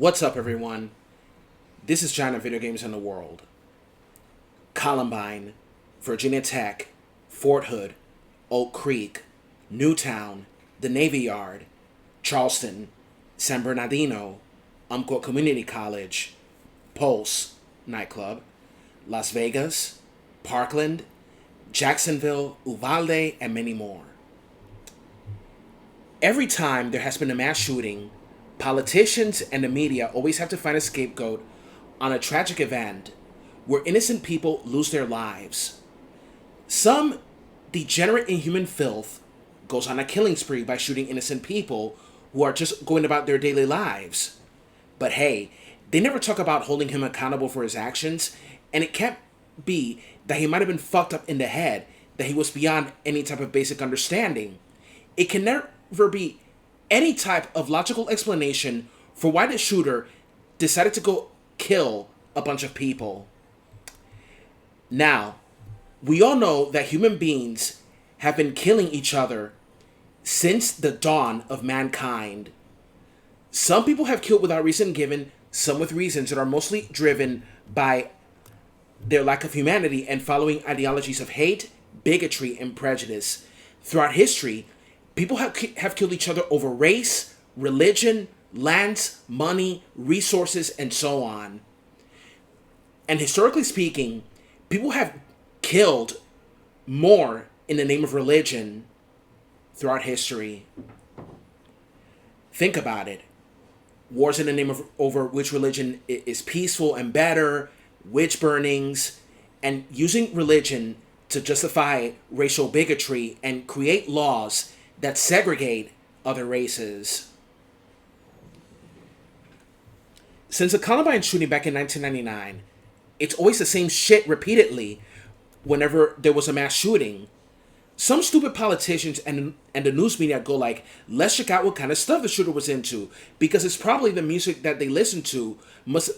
What's up, everyone? This is China Video Games in the World. Columbine, Virginia Tech, Fort Hood, Oak Creek, Newtown, the Navy Yard, Charleston, San Bernardino, Umpqua Community College, Pulse nightclub, Las Vegas, Parkland, Jacksonville, Uvalde, and many more. Every time there has been a mass shooting, politicians and the media always have to find a scapegoat on a tragic event where innocent people lose their lives. Some degenerate inhuman filth goes on a killing spree by shooting innocent people who are just going about their daily lives. But hey, they never talk about holding him accountable for his actions, and it can't be that he might have been fucked up in the head, that he was beyond any type of basic understanding. It can never be any type of logical explanation for why the shooter decided to go kill a bunch of people. Now, we all know that human beings have been killing each other since the dawn of mankind. Some people have killed without reason given, some with reasons that are mostly driven by their lack of humanity and following ideologies of hate, bigotry, and prejudice. Throughout history, people have killed each other over race, religion, lands, money, resources, and so on. And historically speaking, people have killed more in the name of religion throughout history. Think about it. Wars in the name of over which religion is peaceful and better, witch burnings, and using religion to justify racial bigotry and create laws that segregate other races. Since the Columbine shooting back in 1999, it's always the same shit repeatedly whenever there was a mass shooting. Some stupid politicians and the news media go like, let's check out what kind of stuff the shooter was into, because it's probably the music that they listened to must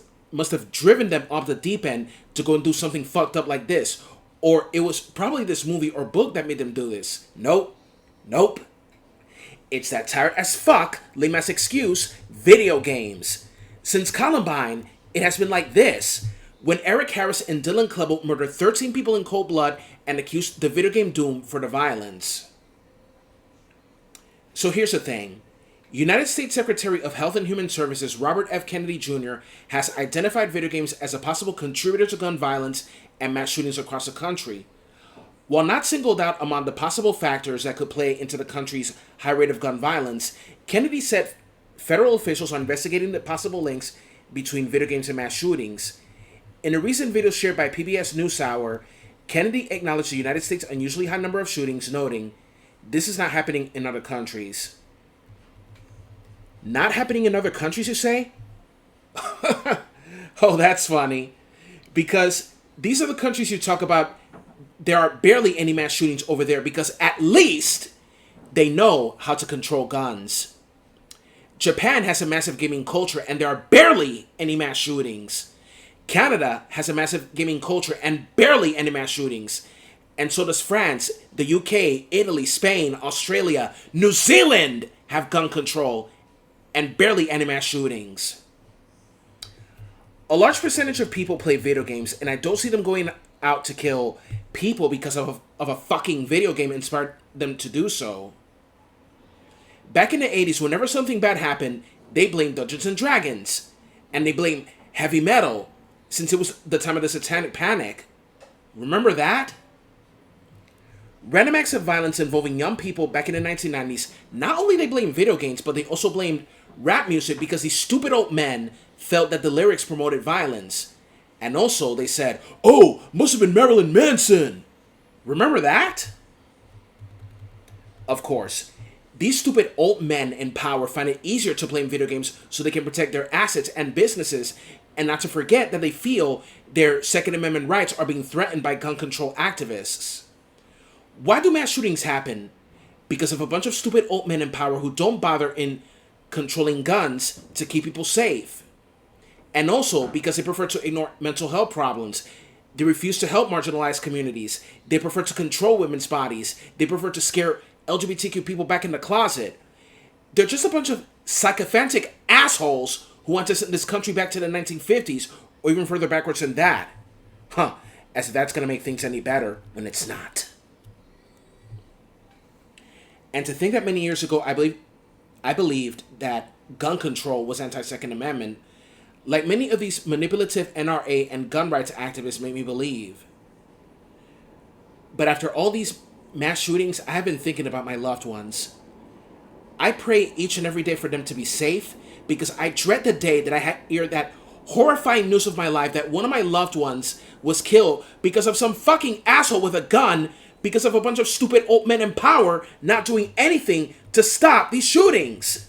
have driven them off the deep end to go and do something fucked up like this. Or it was probably this movie or book that made them do this. Nope. It's that tired as fuck, lame ass excuse, video games. Since Columbine, it has been like this. When Eric Harris and Dylan Klebold murdered 13 people in cold blood and accused the video game Doom for the violence. So here's the thing. United States Secretary of Health and Human Services Robert F. Kennedy Jr. has identified video games as a possible contributor to gun violence and mass shootings across the country. While not singled out among the possible factors that could play into the country's high rate of gun violence, Kennedy said federal officials are investigating the possible links between video games and mass shootings. In a recent video shared by PBS NewsHour, Kennedy acknowledged the United States' unusually high number of shootings, noting, "This is not happening in other countries." Not happening in other countries, you say? Oh, that's funny. Because these are the countries you talk about, there are barely any mass shootings over there because at least they know how to control guns. Japan has a massive gaming culture and there are barely any mass shootings. Canada has a massive gaming culture and barely any mass shootings. And so does France, the UK, Italy, Spain, Australia, New Zealand have gun control and barely any mass shootings. A large percentage of people play video games, and I don't see them going out to kill people because of a fucking video game inspired them to do so. Back in the 80s, whenever something bad happened, they blamed Dungeons and Dragons. And they blamed heavy metal, since it was the time of the Satanic Panic. Remember that? Random acts of violence involving young people back in the 1990s, not only they blamed video games, but they also blamed rap music because these stupid old men felt that the lyrics promoted violence. And also they said, oh, must have been Marilyn Manson. Remember that? Of course, these stupid old men in power find it easier to blame video games so they can protect their assets and businesses, and not to forget that they feel their Second Amendment rights are being threatened by gun control activists. Why do mass shootings happen? Because of a bunch of stupid old men in power who don't bother in controlling guns to keep people safe. And also because they prefer to ignore mental health problems. They refuse to help marginalized communities. They prefer to control women's bodies. They prefer to scare LGBTQ people back in the closet. They're just a bunch of sycophantic assholes who want to send this country back to the 1950s or even further backwards than that. Huh, as if that's going to make things any better when it's not. And to think that many years ago I believed that gun control was anti-Second Amendment, like many of these manipulative NRA and gun rights activists made me believe. But after all these mass shootings, I have been thinking about my loved ones. I pray each and every day for them to be safe, because I dread the day that I hear that horrifying news of my life that one of my loved ones was killed because of some fucking asshole with a gun, because of a bunch of stupid old men in power not doing anything to stop these shootings.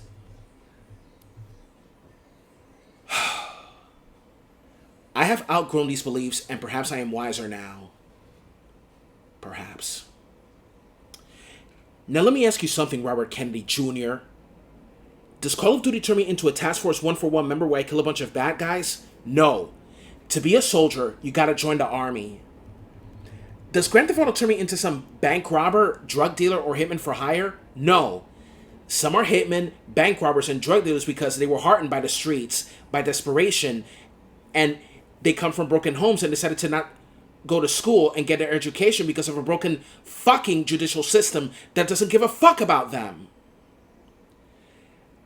I have outgrown these beliefs, and perhaps I am wiser now. Perhaps. Now let me ask you something, Robert Kennedy Jr. Does Call of Duty turn me into a Task Force 141 member where I kill a bunch of bad guys? No. To be a soldier, you gotta join the army. Does Grand Theft Auto turn me into some bank robber, drug dealer, or hitman for hire? No. Some are hitmen, bank robbers, and drug dealers because they were heartened by the streets, by desperation, and they come from broken homes and decided to not go to school and get their education because of a broken fucking judicial system that doesn't give a fuck about them.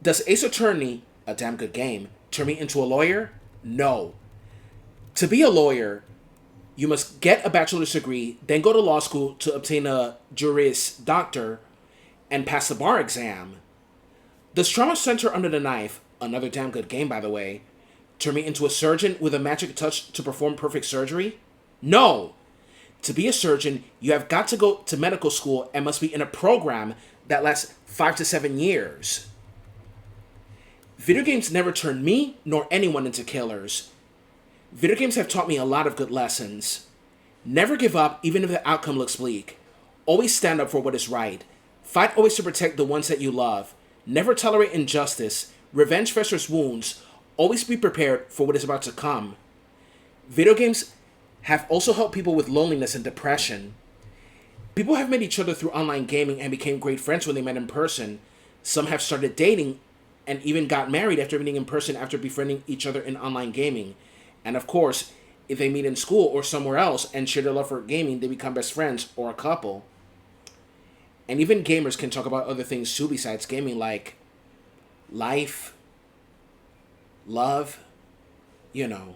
Does Ace Attorney, a damn good game, turn me into a lawyer? No. To be a lawyer, you must get a bachelor's degree, then go to law school to obtain a Juris Doctor and pass the bar exam. Does Trauma Center Under the Knife, another damn good game by the way, turn me into a surgeon with a magic touch to perform perfect surgery? No. To be a surgeon, you have got to go to medical school and must be in a program that lasts 5 to 7 years. Video games never turned me nor anyone into killers. Video games have taught me a lot of good lessons. Never give up even if the outcome looks bleak. Always stand up for what is right. Fight always to protect the ones that you love. Never tolerate injustice. Revenge festers wounds. Always be prepared for what is about to come. Video games have also helped people with loneliness and depression. People have met each other through online gaming and became great friends when they met in person. Some have started dating and even got married after meeting in person after befriending each other in online gaming. And of course, if they meet in school or somewhere else and share their love for gaming, they become best friends or a couple. And even gamers can talk about other things too besides gaming, like life, love, you know.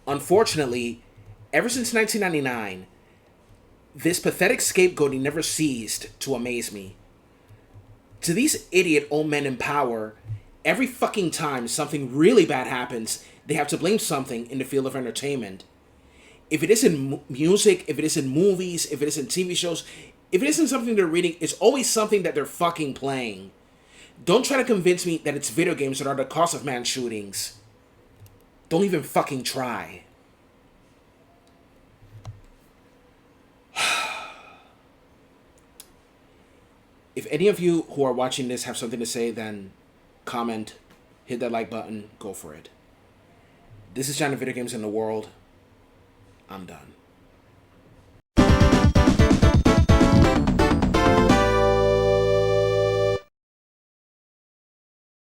Unfortunately, ever since 1999, this pathetic scapegoating never ceased to amaze me. To these idiot old men in power, every fucking time something really bad happens, they have to blame something in the field of entertainment. If it isn't music, if it isn't movies, if it isn't TV shows, if it isn't something they're reading, it's always something that they're fucking playing. Don't try to convince me that it's video games that are the cause of mass shootings. Don't even fucking try. If any of you who are watching this have something to say, then comment, hit that like button, go for it. This is John of Video Games in the World. I'm done.